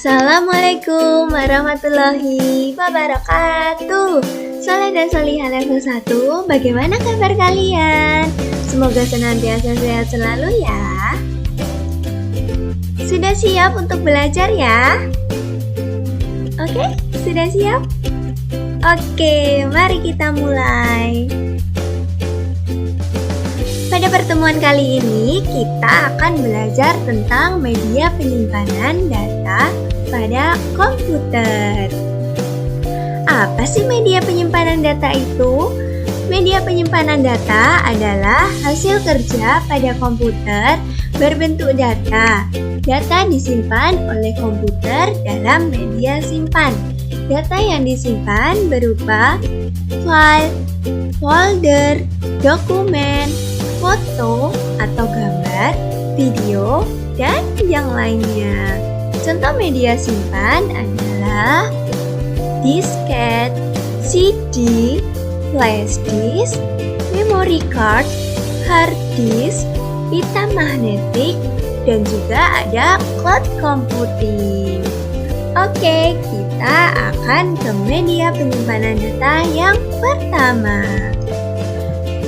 Assalamualaikum warahmatullahi wabarakatuh. Soleh dan Solihah level 1, bagaimana kabar kalian? Semoga senantiasa sehat selalu ya. Sudah siap untuk belajar ya? Oke, sudah siap? Oke, mari kita mulai. Pada pertemuan kali ini, kita akan belajar tentang media penyimpanan data pada komputer. Apa sih media penyimpanan data itu? Media penyimpanan data adalah hasil kerja pada komputer berbentuk data. Data disimpan oleh komputer dalam media simpan. Data yang disimpan berupa file, folder, dokumen, foto atau gambar, video, dan yang lainnya. Contoh media simpan adalah disket, CD, flash disk, memory card, hard disk, pita magnetik, dan juga ada cloud computing. Oke, kita akan ke media penyimpanan data yang pertama.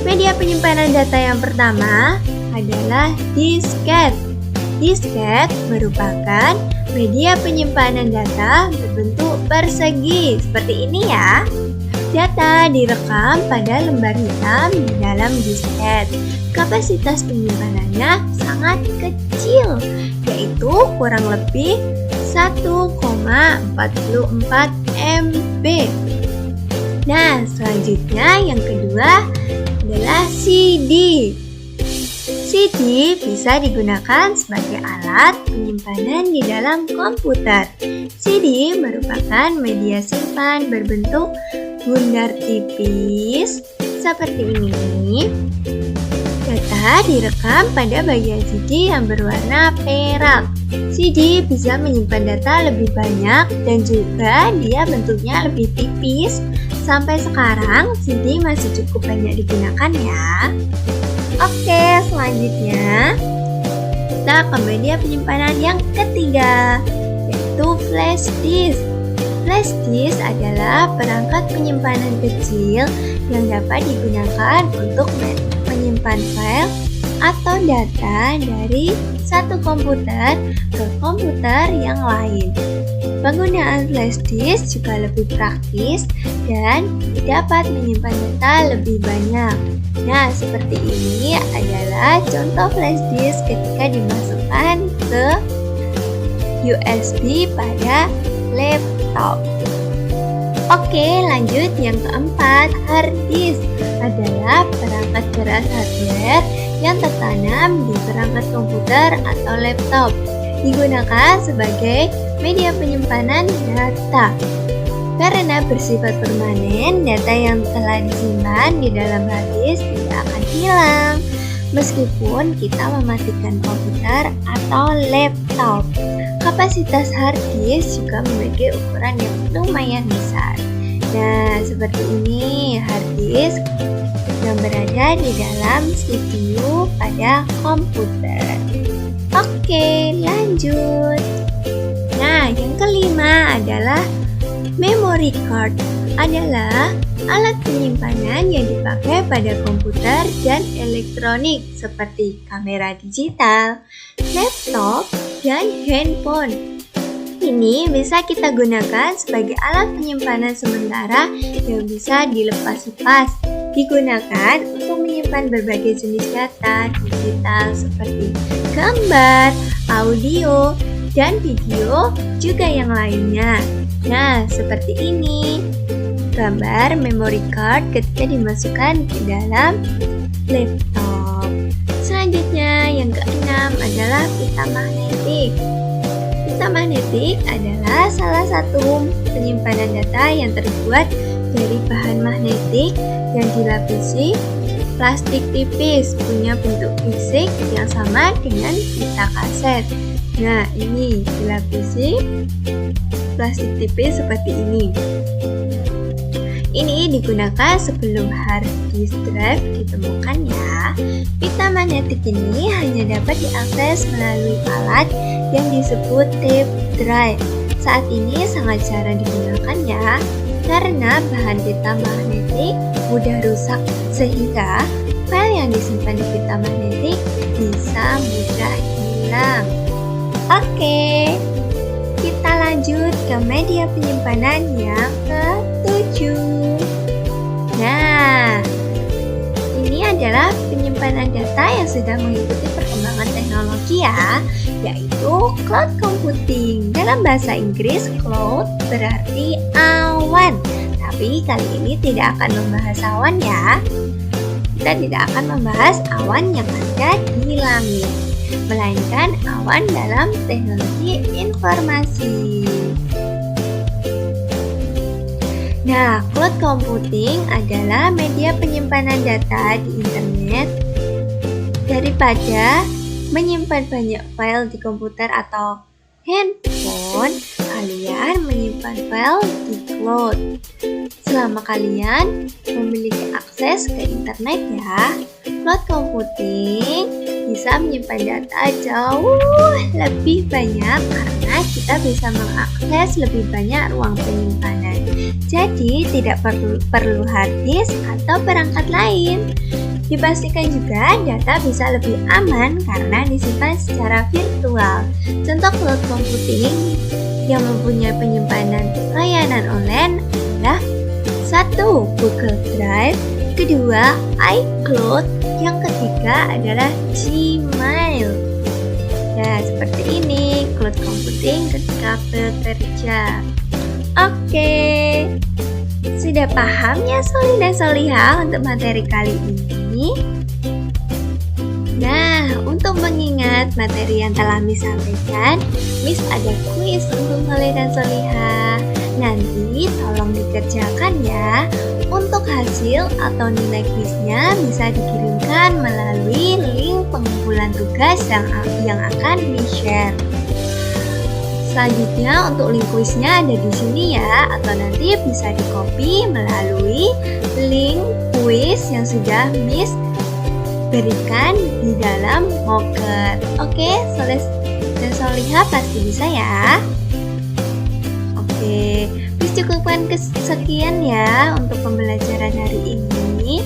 Media penyimpanan data yang pertama adalah disket. Disket merupakan media penyimpanan data berbentuk persegi seperti ini ya. Data direkam pada lembar hitam di dalam disket. Kapasitas penyimpanannya sangat kecil, yaitu kurang lebih 1,44 MB. Nah, selanjutnya yang kedua adalah CD. CD bisa digunakan sebagai alat penyimpanan di dalam komputer. CD merupakan media simpan berbentuk bundar tipis seperti ini. Data direkam pada bagian CD yang berwarna perak. CD bisa menyimpan data lebih banyak dan juga dia bentuknya lebih tipis. Sampai sekarang CD masih cukup banyak digunakan ya. Oke, selanjutnya kita ke media penyimpanan yang ketiga, yaitu flash disk. Flash disk adalah perangkat penyimpanan kecil yang dapat digunakan untuk menyimpan file atau data dari satu komputer ke komputer yang lain. Penggunaan flash disk juga lebih praktis dan dapat menyimpan data lebih banyak. Nah, seperti ini adalah contoh flash disk ketika dimasukkan ke USB pada laptop. Oke, lanjut yang keempat, hard disk adalah perangkat keras hardware yang tertanam di perangkat komputer atau laptop. Digunakan sebagai media penyimpanan data. Karena bersifat permanen, data yang telah disimpan di dalam hard disk tidak akan hilang meskipun kita mematikan komputer atau laptop. Kapasitas hard disk juga memiliki ukuran yang lumayan besar. Nah, seperti ini hard disk yang berada di dalam CPU pada komputer. Oke, lanjut. Nah, yang kelima adalah memory card. Adalah alat penyimpanan yang dipakai pada komputer dan elektronik seperti kamera digital, laptop, dan handphone. Ini bisa kita gunakan sebagai alat penyimpanan sementara yang bisa dilepas-lepas. Digunakan untuk menyimpan berbagai jenis data digital seperti gambar, audio, dan video, juga yang lainnya. Nah, seperti ini gambar memory card ketika dimasukkan ke dalam laptop. Selanjutnya yang keenam adalah pita magnetik. Pita magnetik adalah salah satu penyimpanan data yang terbuat dari bahan magnetik yang dilapisi plastik tipis, punya bentuk fisik yang sama dengan pita kaset. Nah, ini dilapisi plastik tipis seperti ini. Ini digunakan sebelum hard disk drive ditemukan ya. Pita magnetik ini hanya dapat diakses melalui alat yang disebut tape drive. Saat ini sangat jarang digunakan ya, karena bahan pita magnetik mudah rusak sehingga file yang disimpan di pita magnetik bisa mudah hilang. Oke, kita lanjut ke media penyimpanan yang ke-7. Nah, ini adalah penyimpanan data yang sudah mengikuti perkembangan teknologi ya, yaitu cloud computing. Dalam bahasa Inggris, cloud berarti awan. Tapi kali ini tidak akan membahas awan ya. Kita tidak akan membahas awan yang ada di langit, melainkan awan dalam teknologi informasi. Nah, cloud computing adalah media penyimpanan data di internet. Daripada menyimpan banyak file di komputer atau handphone, kalian menyimpan file di cloud. Selama kalian memiliki akses ke internet ya, cloud computing bisa menyimpan data jauh lebih banyak karena kita bisa mengakses lebih banyak ruang penyimpanan. Jadi tidak perlu hard disk atau perangkat lain. Dipastikan juga data bisa lebih aman karena disimpan secara virtual. Contoh cloud computing yang mempunyai penyimpanan layanan online adalah 1. Google Drive, kedua iCloud, yang ketiga adalah Gmail. Ya, seperti ini cloud computing ketika bekerja. Oke, sudah paham ya Solih dan Solihah untuk materi kali ini? Nah, untuk mengingat materi yang telah Miss sampaikan, Miss ada kuis untuk Solih dan Solihah. Nanti tolong dikerjakan ya. Untuk hasil atau nilai kuisnya bisa dikirimkan melalui link pengumpulan tugas yang akan di-share. Selanjutnya untuk link kuisnya ada di sini ya, atau nanti bisa di-copy melalui link kuis yang sudah Miss berikan di dalam Mocker. Oke, Soleh dan Solihah pasti bisa ya. Oke, Miss cukupkan sekian ya untuk pembelajaran hari ini.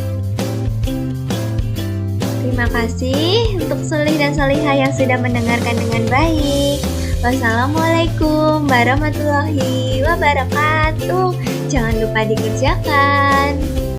Terima kasih untuk Solih dan Solihah yang sudah mendengarkan dengan baik. Wassalamualaikum warahmatullahi wabarakatuh. Jangan lupa dikerjakan.